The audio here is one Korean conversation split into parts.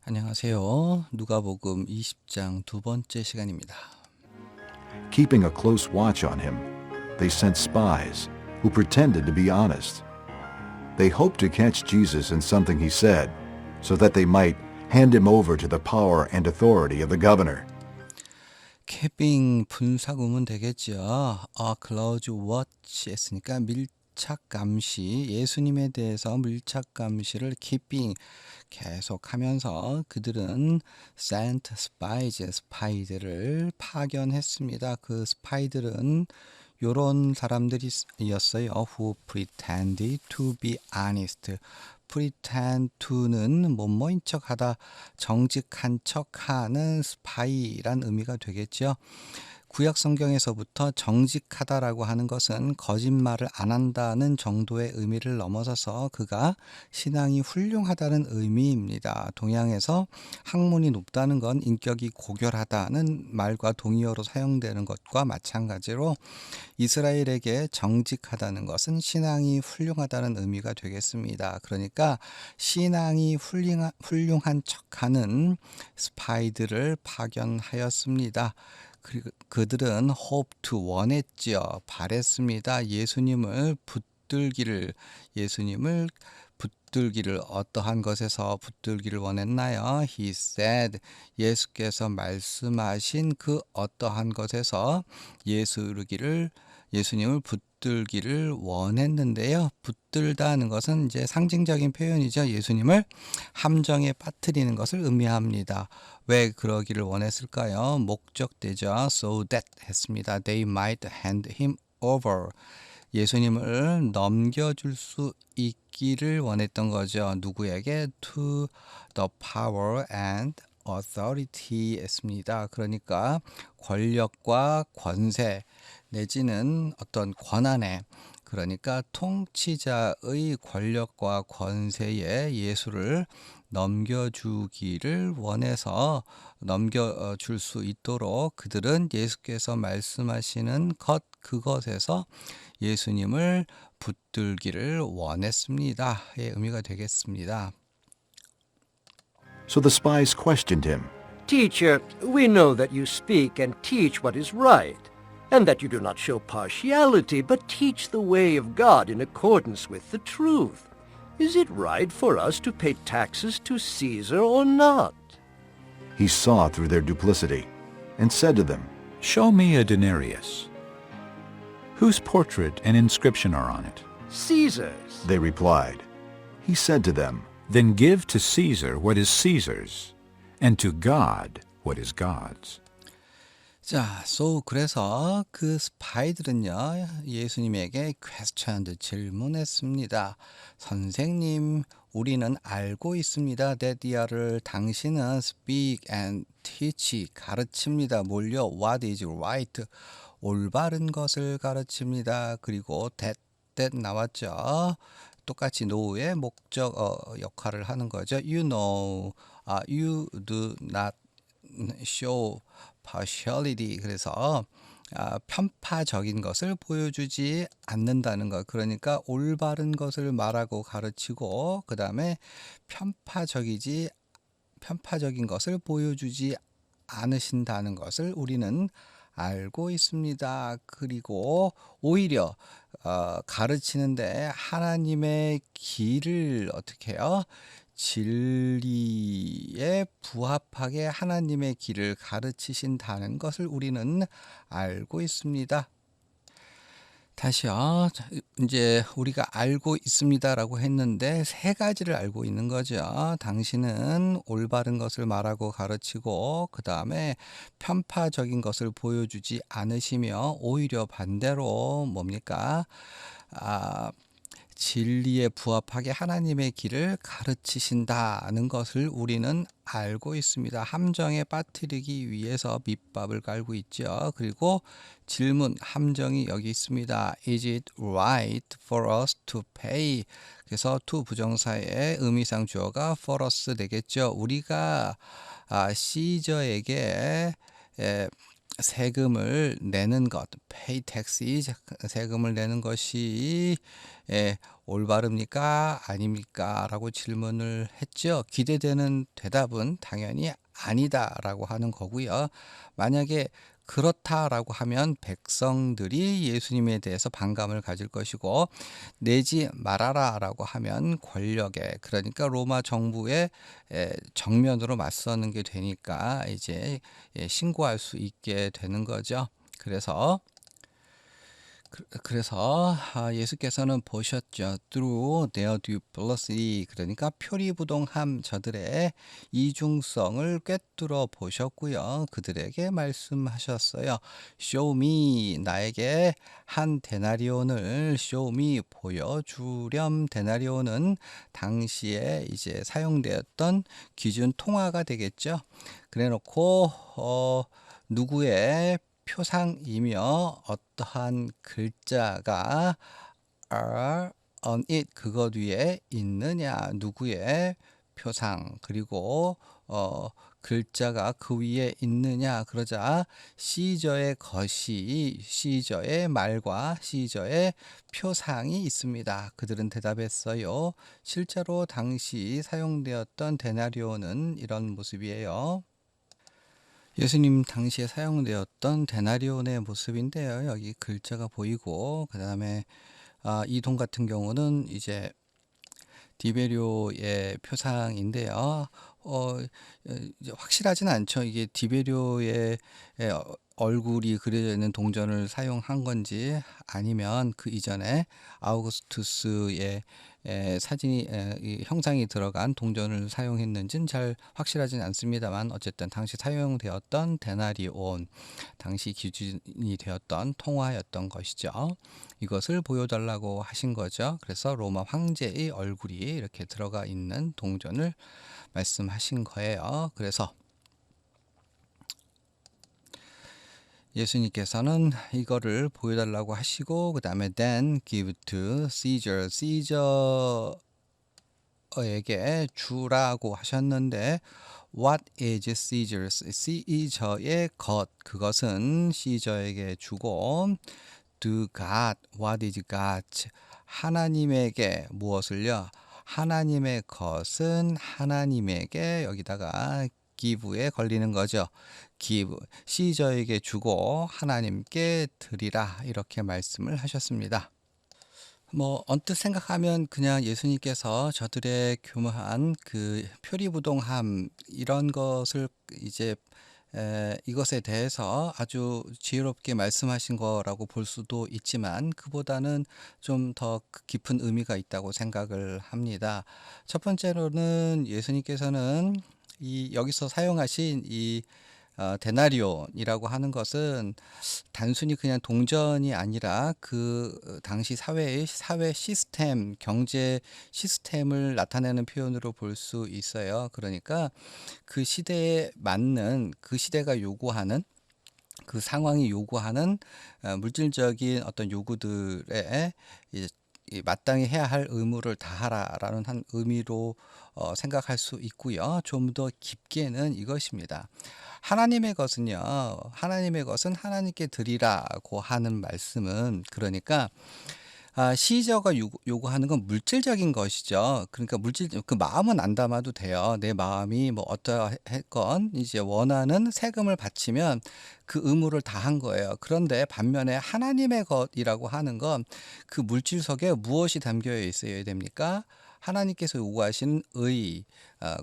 안녕하세요. 누가복음 20장 두 번째 시간입니다. Keeping a close watch on him, they sent spies who pretended to be honest. They hoped to catch Jesus in something he said, so that they might hand him over to the power and authority of the governor. 캐빙 분사구문 되겠죠. close watch 했으니까 밀착 감시, 예수님에 대해서 밀착 감시를 keeping 계속하면서 그들은 sent spies, 스파이들을 파견했습니다. 그 스파이들은 요런 사람들이었어요. who pretended to be honest. pretend to는 뭐뭐인 척하다, 정직한 척하는 스파이란 의미가 되겠죠. 구약 성경에서부터 정직하다라고 하는 것은 거짓말을 안 한다는 정도의 의미를 넘어서서 그가 신앙이 훌륭하다는 의미입니다. 동양에서 학문이 높다는 건 인격이 고결하다는 말과 동의어로 사용되는 것과 마찬가지로 이스라엘에게 정직하다는 것은 신앙이 훌륭하다는 의미가 되겠습니다. 그러니까 신앙이 훌륭한 척하는 스파이들을 파견하였습니다. 그들은 hope to 원했지요. 바랬습니다. 예수님을 붙들기를 어떠한 것에서 붙들기를 원했나요? He said, 예수께서 말씀하신 그 어떠한 것에서 예수님을 붙들기를 원했는데요. 붙들다는 것은 이제 상징적인 표현이죠. 예수님을 함정에 빠뜨리는 것을 의미합니다. 왜 그러기를 원했을까요? 목적되죠. So that 했습니다. They might hand him over. 예수님을 넘겨줄 수 있기를 원했던 거죠. 누구에게? To the power and authority 했습니다. 그러니까 권력과 권세 내지는 어떤 권한에, 그러니까 통치자의 권력과 권세에 예수를 넘겨주기를 원해서 넘겨줄 수 있도록 그들은 예수께서 말씀하시는 그것에서 예수님을 붙들기를 원했습니다. 의 의미가 되겠습니다. So the spies questioned him. Teacher, we know that you speak and teach what is right, and that you do not show partiality, but teach the way of God in accordance with the truth. Is it right for us to pay taxes to Caesar or not? He saw through their duplicity and said to them, Show me a denarius. Whose portrait and inscription are on it? Caesar's. They replied. He said to them, Then give to Caesar what is Caesar's, and to God what is God's. 자, 그래서 그 스파이들은요, 예수님에게 질문했습니다. 선생님, 우리는 알고 있습니다. that 당신은 speak and teach, 가르칩니다. 뭘요? What is right? 올바른 것을 가르칩니다. 그리고 that 나왔죠. 똑같이 know의 목적 역할을 하는 거죠. You know, you do not show partiality. 그래서 편파적인 것을 보여주지 않는다는 것. 그러니까 올바른 것을 말하고 가르치고 그 다음에 편파적인 것을 보여주지 않으신다는 것을 우리는 알고 있습니다. 그리고 오히려 가르치는데 하나님의 길을 어떻게 해요? 진리에 부합하게 하나님의 길을 가르치신다는 것을 우리는 알고 있습니다. 다시요. 이제 우리가 알고 있습니다라고 했는데 세 가지를 알고 있는 거죠. 당신은 올바른 것을 말하고 가르치고 그 다음에 편파적인 것을 보여주지 않으시며 오히려 반대로 뭡니까? 진리에 부합하게 하나님의 길을 가르치신다는 것을 우리는 알고 있습니다. 함정에 빠뜨리기 위해서 밑밥을 깔고 있죠. 그리고 질문, 함정이 여기 있습니다. Is it right for us to pay? 그래서 to 부정사의 의미상 주어가 for us 되겠죠. 우리가 시저에게 세금을 내는 것, pay tax, 세금을 내는 것이 올바릅니까? 아닙니까? 라고 질문을 했죠. 기대되는 대답은 당연히 아니다라고 하는 거고요. 만약에 그렇다라고 하면 백성들이 예수님에 대해서 반감을 가질 것이고 내지 말아라라고 하면 권력에 그러니까 로마 정부의 정면으로 맞서는 게 되니까 이제 신고할 수 있게 되는 거죠. 그래서 예수께서는 보셨죠. Through their duplicity 그러니까 표리부동함 저들의 이중성을 꿰뚫어 보셨고요. 그들에게 말씀하셨어요. Show me 나에게 한 데나리온을 show me 보여주렴. 데나리온은 당시에 이제 사용되었던 기준 통화가 되겠죠. 그래놓고 누구의 표상이며 어떠한 글자가 are on it 그것 위에 있느냐 누구의 표상 그리고 글자가 그 위에 있느냐 그러자 시저의 것이 시저의 말과 시저의 표상이 있습니다. 그들은 대답했어요. 실제로 당시 사용되었던 데나리온은 이런 모습이에요. 예수님 당시에 사용되었던 데나리온의 모습인데요. 여기 글자가 보이고 그 다음에 이 돈 같은 경우는 이제 디베료의 표상인데요. 이제 확실하진 않죠. 이게 디베료의 얼굴이 그려져 있는 동전을 사용한 건지 아니면 그 이전에 아우구스투스의 사진이 이 형상이 들어간 동전을 사용했는지는 잘 확실하진 않습니다만 어쨌든 당시 사용되었던 데나리온 당시 기준이 되었던 통화였던 것이죠. 이것을 보여달라고 하신 거죠. 그래서 로마 황제의 얼굴이 이렇게 들어가 있는 동전을 말씀하신 거예요. 그래서 예수님께서는 이거를 보여달라고 하시고 그 다음에 then give to Caesar, Caesar에게 주라고 하셨는데 what is Caesar's? Caesar의 것, 그것은 시저에게 주고 to God, what is God? 하나님에게 무엇을요? 하나님의 것은 하나님에게 여기다가 give에 걸리는 거죠. give, 시저에게 주고 하나님께 드리라 이렇게 말씀을 하셨습니다. 뭐 언뜻 생각하면 그냥 예수님께서 저들의 교묘한 그 표리부동함 이런 것을 이제 이것에 대해서 아주 지혜롭게 말씀하신 거라고 볼 수도 있지만 그보다는 좀 더 깊은 의미가 있다고 생각을 합니다. 첫 번째로는 예수님께서는 이 여기서 사용하신 이 데나리온이라고 하는 것은 단순히 그냥 동전이 아니라 그 당시 사회 시스템, 경제 시스템을 나타내는 표현으로 볼 수 있어요. 그러니까 그 시대에 맞는 그 시대가 요구하는 그 상황이 요구하는 물질적인 어떤 요구들에 마땅히 해야 할 의무를 다하라라는 한 의미로 생각할 수 있고요. 좀 더 깊게는 이것입니다. 하나님의 것은요. 하나님의 것은 하나님께 드리라고 하는 말씀은 그러니까 시저가 요구하는 건 물질적인 것이죠. 그러니까 그 마음은 안 담아도 돼요. 내 마음이 뭐 어떠했건 이제 원하는 세금을 바치면 그 의무를 다한 거예요. 그런데 반면에 하나님의 것이라고 하는 건 그 물질 속에 무엇이 담겨 있어야 됩니까? 하나님께서 요구하시는 의,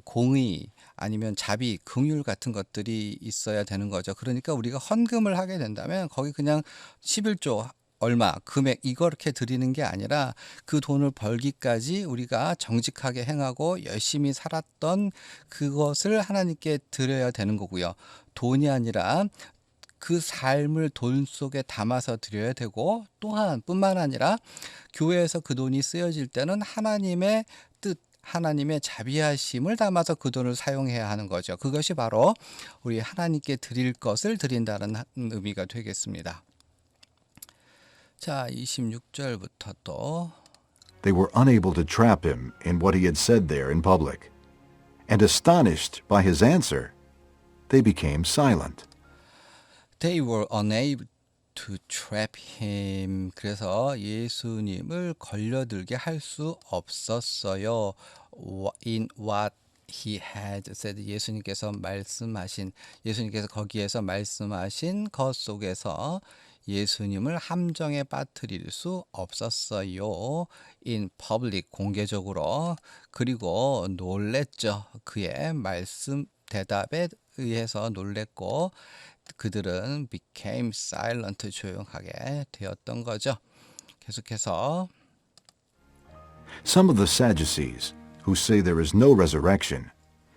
공의, 아니면 자비, 긍휼 같은 것들이 있어야 되는 거죠. 그러니까 우리가 헌금을 하게 된다면 거기 그냥 11조 얼마 금액 이렇게 드리는 게 아니라 그 돈을 벌기까지 우리가 정직하게 행하고 열심히 살았던 그것을 하나님께 드려야 되는 거고요. 돈이 아니라 그 삶을 돈 속에 담아서 드려야 되고 또한 뿐만 아니라 교회에서 그 돈이 쓰여질 때는 하나님의 뜻 하나님의 자비하심을 담아서 그 돈을 사용해야 하는 거죠. 그것이 바로 우리 하나님께 드릴 것을 드린다는 의미가 되겠습니다. 자, 26절부터 또 They were unable to trap him in what he had said there in public. And astonished by his answer, they became silent. They were unable to trap him. 그래서 예수님을 걸려들게 할 수 없었어요. In what he had said. 예수님께서 거기에서 말씀하신 것 속에서 예수님을 함정에 빠뜨릴 수 없었어요. In public, 공개적으로. 그리고 놀랬죠. 그의 말씀 대답에 의해서 놀랬고 그들은 became silent, 조용하게 되었던 거죠. 계속해서 Some of the Sadducees, who say there is no resurrection,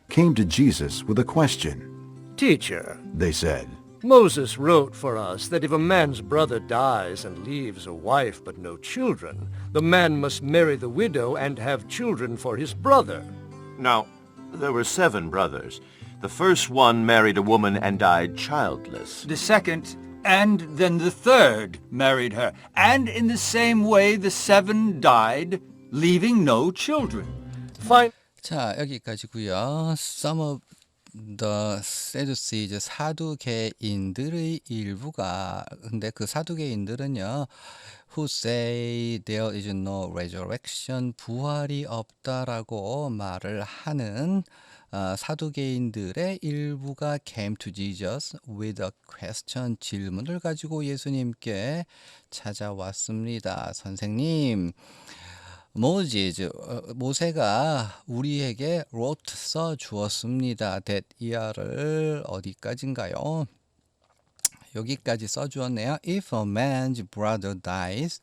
came to Jesus with a question. Teacher, They said, Moses wrote for us that if a man's brother dies and leaves a wife but no children, the man must marry the widow and have children for his brother. Now, there were 7 brothers. The first one married a woman and died childless. The second, and then the third married her. And in the same way the 7 died, leaving no children. Fine. 자, 여기까지고요. Some of the Sadducees, 사두개인들의 일부가, 근데 그 사두개인들은요, who say there is no resurrection, 부활이 없다라고 말을 하는 사두개인들의 일부가 came to Jesus with a question, 질문을 가지고 예수님께 찾아왔습니다. 선생님, 모세가 우리에게 wrote 써 주었습니다. that 이하를 어디까지인가요? 여기까지 써 주었네요. If a man's brother dies,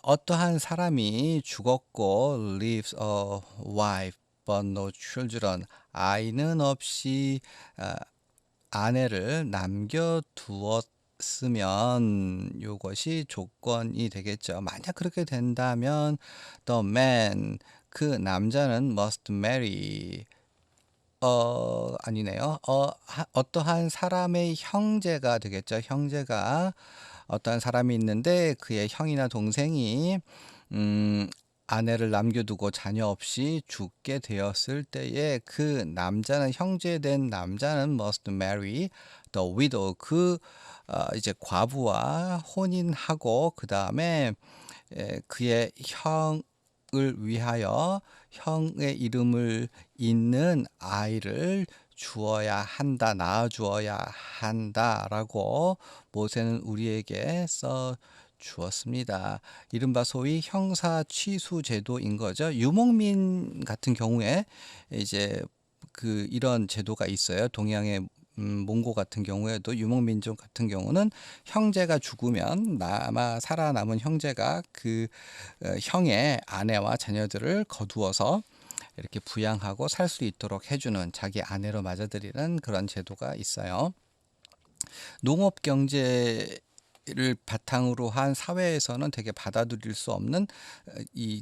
어떠한 사람이 죽었고 leaves a wife but no children, 아이는 없이 아내를 남겨두었으면 이것이 조건이 되겠죠. 만약 그렇게 된다면 the man, 그 남자는 must marry, 아니네요. 어떠한 사람의 형제가 되겠죠. 형제가 어떠한 사람이 있는데 그의 형이나 동생이 아내를 남겨두고 자녀 없이 죽게 되었을 때에 그 남자는, 형제된 남자는 must marry the widow, 이제 과부와 혼인하고 그 다음에 그의 형을 위하여 형의 이름을 잇는 아이를 주어야 한다, 낳아주어야 한다라고 모세는 우리에게 써 주었습니다. 이른바 소위 형사 취수 제도인 거죠. 유목민 같은 경우에 이제 이런 제도가 있어요. 동양의 몽고 같은 경우에도 유목민족 같은 경우는 형제가 죽으면 살아남은 형제가 그 형의 아내와 자녀들을 거두어서 이렇게 부양하고 살 수 있도록 해주는, 자기 아내로 맞아들이는 그런 제도가 있어요. 농업 경제를 바탕으로 한 사회에서는 되게 받아들일 수 없는,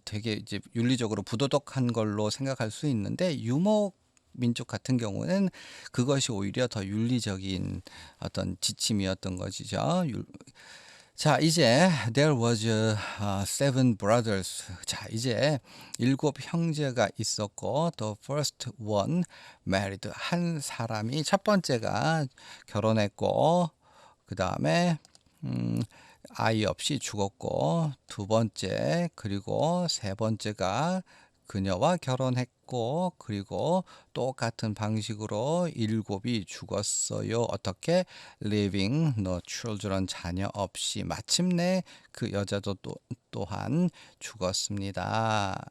되게 이제 윤리적으로 부도덕한 걸로 생각할 수 있는데, 유목 민족 같은 경우는 그것이 오히려 더 윤리적인 어떤 지침이었던 것이죠. 자, 이제 there was 7 brothers. 자, 이제 7 형제가 있었고 the first one married, 한 사람이, 첫 번째가 결혼했고 그 다음에 아이 없이 죽었고, 두 번째 그리고 세 번째가 그녀와 결혼했고, 그리고 똑같은 방식으로 7이 죽었어요. 어떻게? Leaving no children, 자녀 없이. 마침내 그 여자도 또한 죽었습니다.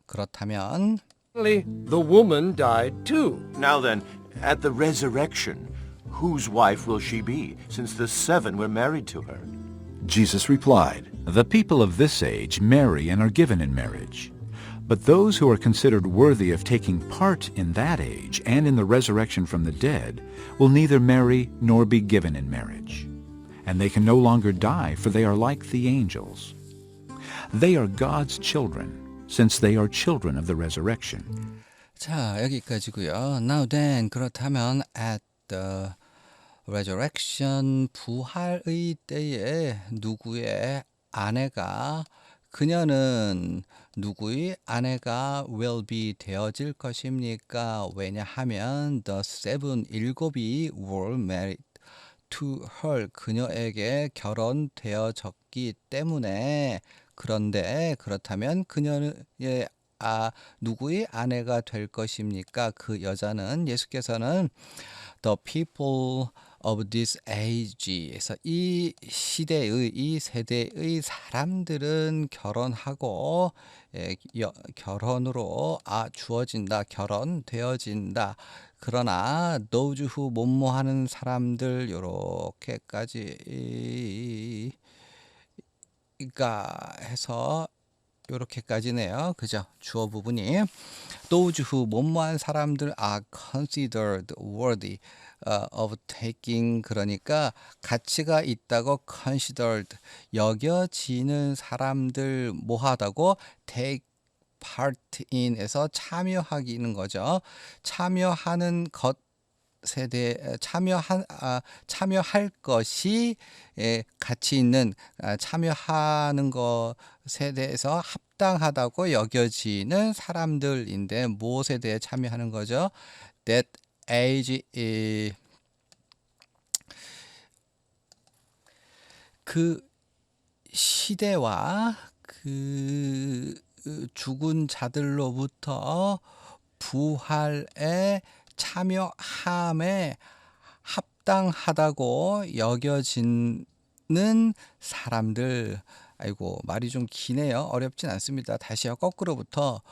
그렇다면 The woman died too. Now then, at the resurrection, whose wife will she be, since the 7 were married to her? Jesus replied, The people of this age marry and are given in marriage. But those who are considered worthy of taking part in that age and in the resurrection from the dead will neither marry nor be given in marriage. And they can no longer die, for they are like the angels. They are God's children, since they are children of the resurrection. 자, 여기까지고요. Now then, 그렇다면 at the resurrection, 부활의 때에 누구의 아내가, 그녀는 누구의 아내가 will be 되어질 것입니까? 왜냐하면 the 7, 7이 were married to her 그녀에게 결혼되어졌기 때문에 그런데 그렇다면 그녀의 누구의 아내가 될 것입니까? 그 여자는 예수께서는 the people of this age에서 이 시대의 이 세대의 사람들은 결혼하고 결혼으로 주어진다 결혼되어진다 그러나 those who 뭐뭐하는 사람들 요렇게까지 가 해서 요렇게까지네요. 그죠? 주어 부분이 those who 뭐뭐한 사람들 are considered worthy of taking 그러니까 가치가 있다고 considered 여겨지는 사람들 뭐하다고 take part in에서 참여하기는 거죠. 참여하는 것 세대 참여할 것이 가치 있는 참여하는 것에 대해서 합당하다고 여겨지는 사람들인데 무엇에 대해 참여하는 거죠? That age 그 시대와 그 죽은 자들로부터 부활에 참여함에 합당하다고 여겨지는 사람들. 아이고 말이 좀 기네요. 어렵진 않습니다. 다시요 거꾸로부터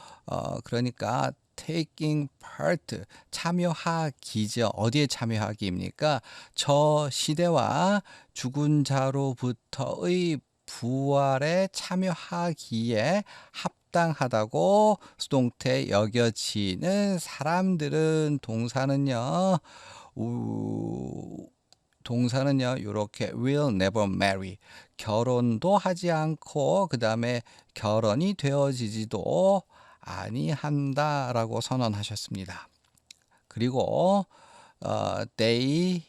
그러니까 taking part 참여하기죠. 어디에 참여하기입니까? 저 시대와 죽은 자로부터의 부활에 참여하기에 합당하다고 수동태 여겨지는 사람들은 동사는요 이렇게 will never marry 결혼도 하지 않고 그 다음에 결혼이 되어지지도 아니한다라고 선언하셨습니다. 그리고 they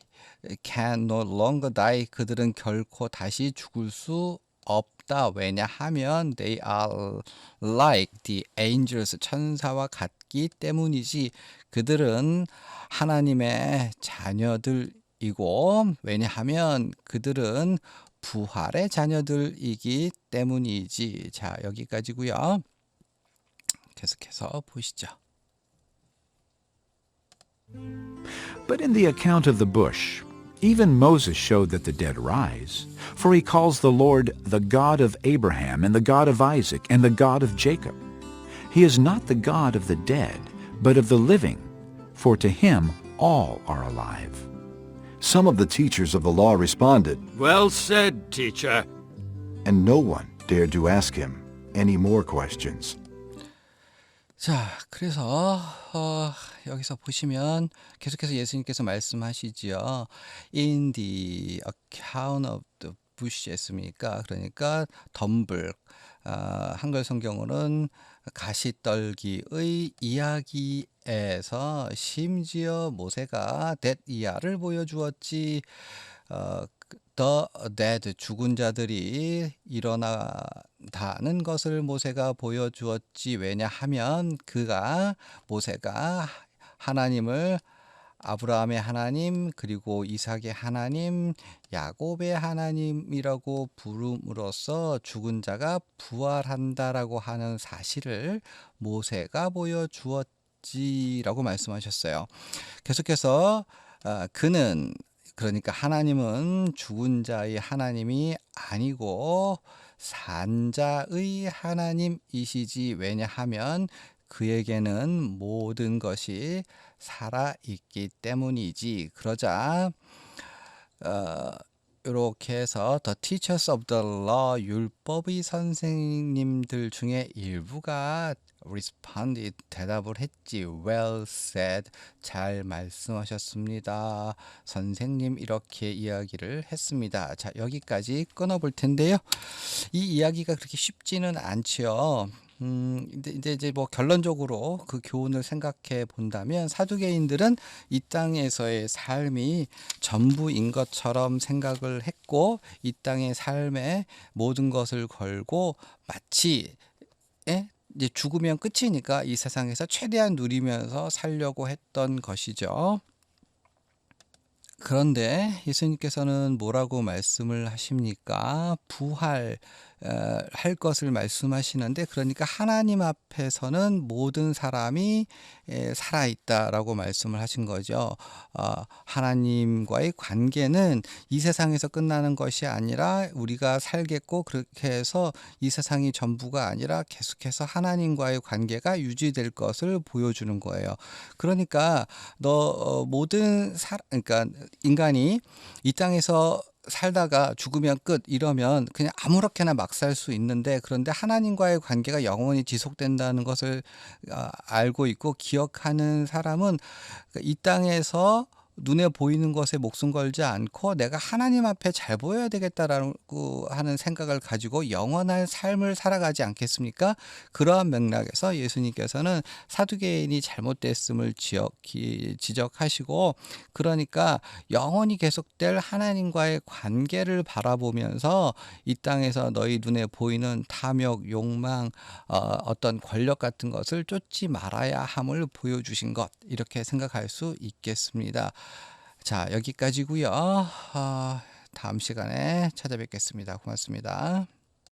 can no longer die 그들은 결코 다시 죽을 수 없다. 왜냐하면 they are like the angels 천사와 같기 때문이지. 그들은 하나님의 자녀들이고 왜냐하면 그들은 부활의 자녀들이기 때문이지. 자 여기까지고요. 계속해서 보시죠. But in the account of the bush, even Moses showed that the dead rise, for he calls the Lord the God of Abraham and the God of Isaac and the God of Jacob. He is not the God of the dead, but of the living, for to him all are alive. Some of the teachers of the law responded, Well said, teacher. and no one dared to ask him any more questions. 자, 그래서 여기서 보시면 계속해서 예수님께서 말씀하시지요. In the account of the bush 했습니까? 그러니까 덤불. 한글 성경으로는 가시떨기의 이야기에서 심지어 모세가 that 이하를 보여주었지. The dead 죽은 자들이 일어나다는 것을 모세가 보여주었지. 왜냐하면 모세가 하나님을 아브라함의 하나님 그리고 이삭의 하나님 야곱의 하나님이라고 부름으로써 죽은 자가 부활한다라고 하는 사실을 모세가 보여주었지라고 말씀하셨어요. 계속해서 그는 그러니까 하나님은 죽은 자의 하나님이 아니고 산 자의 하나님이시지. 왜냐하면 그에게는 모든 것이 살아있기 때문이지. 그러자 이렇게 해서 The teachers of the law 율법의 선생님들 중에 일부가 responded 대답을 했지. Well said 잘 말씀하셨습니다. 선생님 이렇게 이야기를 했습니다. 자 여기까지 끊어볼 텐데요. 이 이야기가 그렇게 쉽지는 않지요. 이제 뭐 결론적으로 그 교훈을 생각해 본다면 사두개인들은 이 땅에서의 삶이 전부인 것처럼 생각을 했고 이 땅의 삶에 모든 것을 걸고 마치 이제 죽으면 끝이니까 이 세상에서 최대한 누리면서 살려고 했던 것이죠. 그런데 예수님께서는 뭐라고 말씀을 하십니까? 할 것을 말씀하시는데, 그러니까 하나님 앞에서는 모든 사람이 살아있다라고 말씀을 하신 거죠. 하나님과의 관계는 이 세상에서 끝나는 것이 아니라 우리가 살겠고, 그렇게 해서 이 세상이 전부가 아니라 계속해서 하나님과의 관계가 유지될 것을 보여주는 거예요. 그러니까 그러니까 인간이 이 땅에서 살다가 죽으면 끝 이러면 그냥 아무렇게나 막 살 수 있는데, 그런데 하나님과의 관계가 영원히 지속된다는 것을 알고 있고 기억하는 사람은 이 땅에서 눈에 보이는 것에 목숨 걸지 않고 내가 하나님 앞에 잘 보여야 되겠다라고 하는 생각을 가지고 영원한 삶을 살아가지 않겠습니까? 그러한 맥락에서 예수님께서는 사두개인이 잘못됐음을 지적하시고, 그러니까 영원히 계속될 하나님과의 관계를 바라보면서 이 땅에서 너희 눈에 보이는 탐욕, 욕망, 어떤 권력 같은 것을 쫓지 말아야 함을 보여주신 것, 이렇게 생각할 수 있겠습니다. 자, 여기까지고요. 다음 시간에 찾아뵙겠습니다. 고맙습니다.